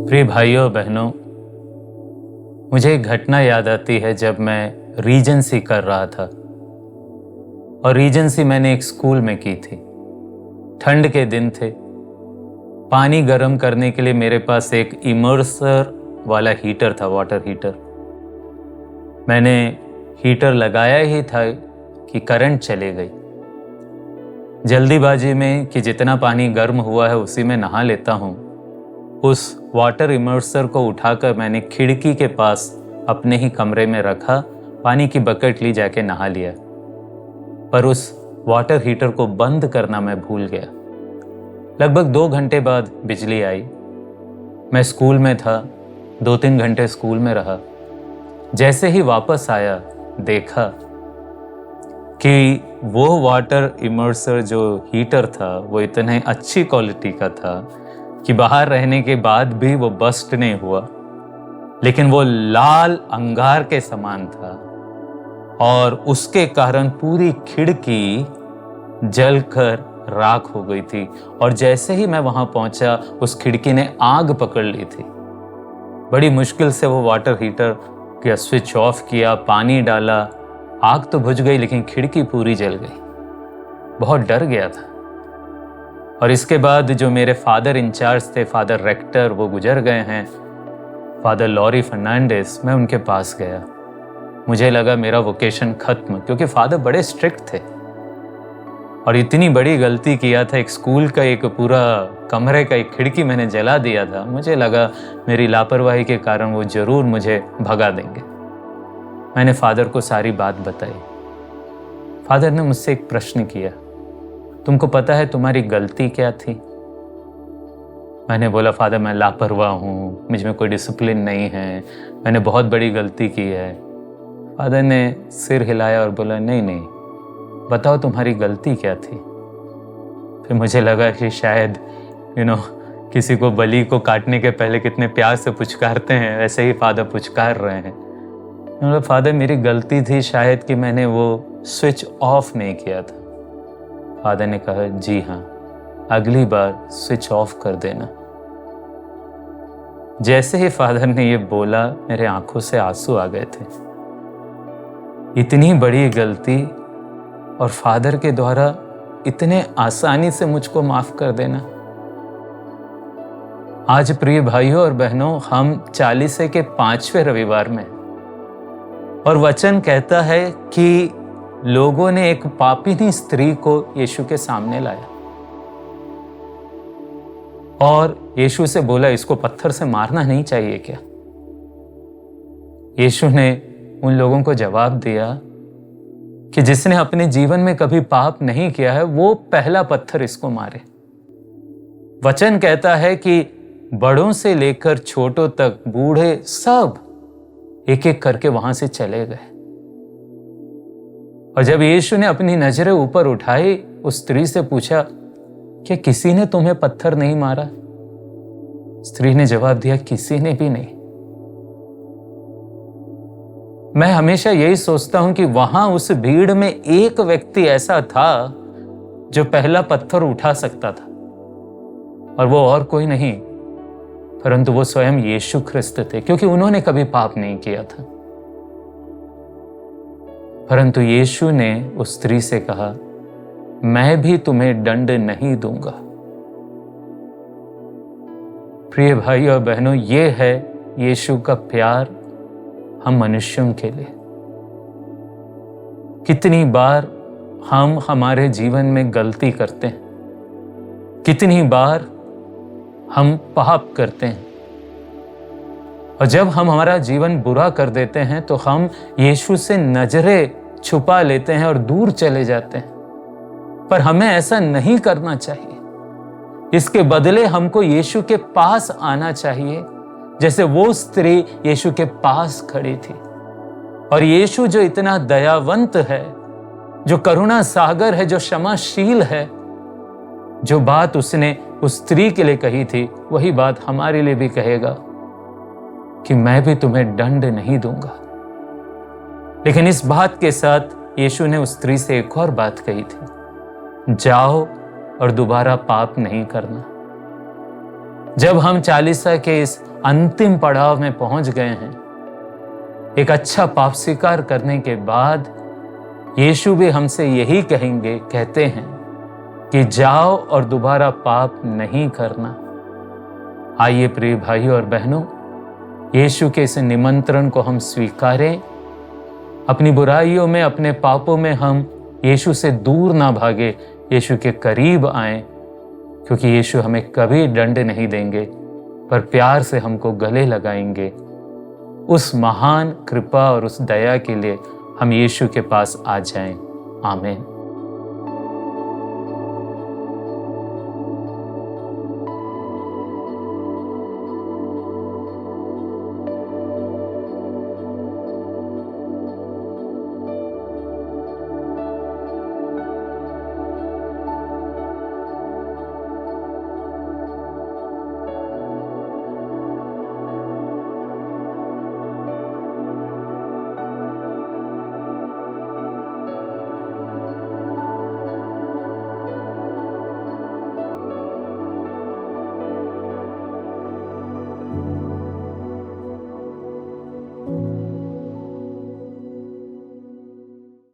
प्रिय भाइयों बहनों, मुझे एक घटना याद आती है जब मैं रीजेंसी कर रहा था। और रीजेंसी मैंने एक स्कूल में की थी। ठंड के दिन थे। पानी गर्म करने के लिए मेरे पास एक इमर्सर वाला हीटर था, वाटर हीटर। मैंने हीटर लगाया ही था कि करंट चली गई। जल्दीबाजी में कि जितना पानी गर्म हुआ है उसी में नहा लेता हूँ, उस वाटर इमर्सर को उठाकर मैंने खिड़की के पास अपने ही कमरे में रखा, पानी की बकेट ली, जाके नहा लिया। पर उस वाटर हीटर को बंद करना मैं भूल गया। लगभग 2 घंटे बाद बिजली आई। मैं स्कूल में था, 2-3 घंटे स्कूल में रहा। जैसे ही वापस आया, देखा कि वो वाटर इमर्सर जो हीटर था वो इतने अच्छी क्वालिटी का था कि बाहर रहने के बाद भी वो बस्ट नहीं हुआ, लेकिन वो लाल अंगार के समान था और उसके कारण पूरी खिड़की जलकर राख हो गई थी। और जैसे ही मैं वहां पहुंचा, उस खिड़की ने आग पकड़ ली थी। बड़ी मुश्किल से वो वाटर हीटर का स्विच ऑफ किया, पानी डाला, आग तो बुझ गई लेकिन खिड़की पूरी जल गई। बहुत डर गया था। और इसके बाद जो मेरे फादर इंचार्ज थे, फादर रेक्टर, वो गुजर गए हैं, फादर लॉरी फर्नांडिस। मैं उनके पास गया। मुझे लगा मेरा वोकेशन खत्म, क्योंकि फादर बड़े स्ट्रिक्ट थे और इतनी बड़ी गलती किया था। एक स्कूल का एक पूरा कमरे का एक खिड़की मैंने जला दिया था। मुझे लगा मेरी लापरवाही के कारण वो जरूर मुझे भगा देंगे। मैंने फादर को सारी बात बताई। फादर ने मुझसे एक प्रश्न किया, तुमको पता है तुम्हारी गलती क्या थी? मैंने बोला, फादर मैं लापरवाह हूँ, मुझ में कोई डिसिप्लिन नहीं है, मैंने बहुत बड़ी गलती की है। फादर ने सिर हिलाया और बोला, नहीं नहीं, बताओ तुम्हारी गलती क्या थी। फिर मुझे लगा कि शायद किसी को बलि को काटने के पहले कितने प्यार से पुचकारते हैं, वैसे ही फादर पुचकार रहे हैं। बोला, फादर मेरी गलती थी शायद कि मैंने वो स्विच ऑफ नहीं किया था। फादर ने कहा, जी हाँ, अगली बार स्विच ऑफ कर देना। जैसे ही फादर ने ये बोला, मेरे आंखों से आंसू आ गए थे। इतनी बड़ी गलती और फादर के द्वारा इतने आसानी से मुझको माफ कर देना। आज प्रिय भाइयों और बहनों, हम 40 के 5वें रविवार में, और वचन कहता है कि लोगों ने एक पापिनी स्त्री को यीशु के सामने लाया और यीशु से बोला, इसको पत्थर से मारना नहीं चाहिए क्या? यीशु ने उन लोगों को जवाब दिया कि जिसने अपने जीवन में कभी पाप नहीं किया है, वो पहला पत्थर इसको मारे। वचन कहता है कि बड़ों से लेकर छोटों तक, बूढ़े, सब एक एक करके वहां से चले गए। और जब यीशु ने अपनी नजरें ऊपर उठाई, उस स्त्री से पूछा, क्या किसी ने तुम्हें पत्थर नहीं मारा? स्त्री ने जवाब दिया, किसी ने भी नहीं। मैं हमेशा यही सोचता हूं कि वहां उस भीड़ में एक व्यक्ति ऐसा था जो पहला पत्थर उठा सकता था, और वो और कोई नहीं परंतु वो स्वयं यीशु ख्रिस्त थे, क्योंकि उन्होंने कभी पाप नहीं किया था। परंतु यीशु ने उस स्त्री से कहा, मैं भी तुम्हें दंड नहीं दूंगा। प्रिय भाई और बहनों, ये है यीशु का प्यार हम मनुष्यों के लिए। कितनी बार हम हमारे जीवन में गलती करते हैं, कितनी बार हम पाप करते हैं, और जब हम हमारा जीवन बुरा कर देते हैं तो हम यीशु से नजरें छुपा लेते हैं और दूर चले जाते हैं। पर हमें ऐसा नहीं करना चाहिए। इसके बदले हमको यीशु के पास आना चाहिए, जैसे वो स्त्री यीशु के पास खड़ी थी। और यीशु जो इतना दयावंत है, जो करुणा सागर है, जो क्षमाशील है, जो बात उसने उस स्त्री के लिए कही थी, वही बात हमारे लिए भी कहेगा कि मैं भी तुम्हें दंड नहीं दूंगा। लेकिन इस बात के साथ यीशु ने उस स्त्री से एक और बात कही थी, जाओ और दोबारा पाप नहीं करना। जब हम चालीसा के इस अंतिम पड़ाव में पहुंच गए हैं। एक अच्छा पाप स्वीकार करने के बाद यीशु भी हमसे यही कहते हैं कि जाओ और दोबारा पाप नहीं करना। आइए प्रिय भाइयों और बहनों, यीशु के इस निमंत्रण को हम स्वीकारें। अपनी बुराइयों में, अपने पापों में हम यीशु से दूर ना भागे, यीशु के करीब आएं, क्योंकि यीशु हमें कभी दंड नहीं देंगे पर प्यार से हमको गले लगाएंगे। उस महान कृपा और उस दया के लिए हम यीशु के पास आ जाएं। आमीन।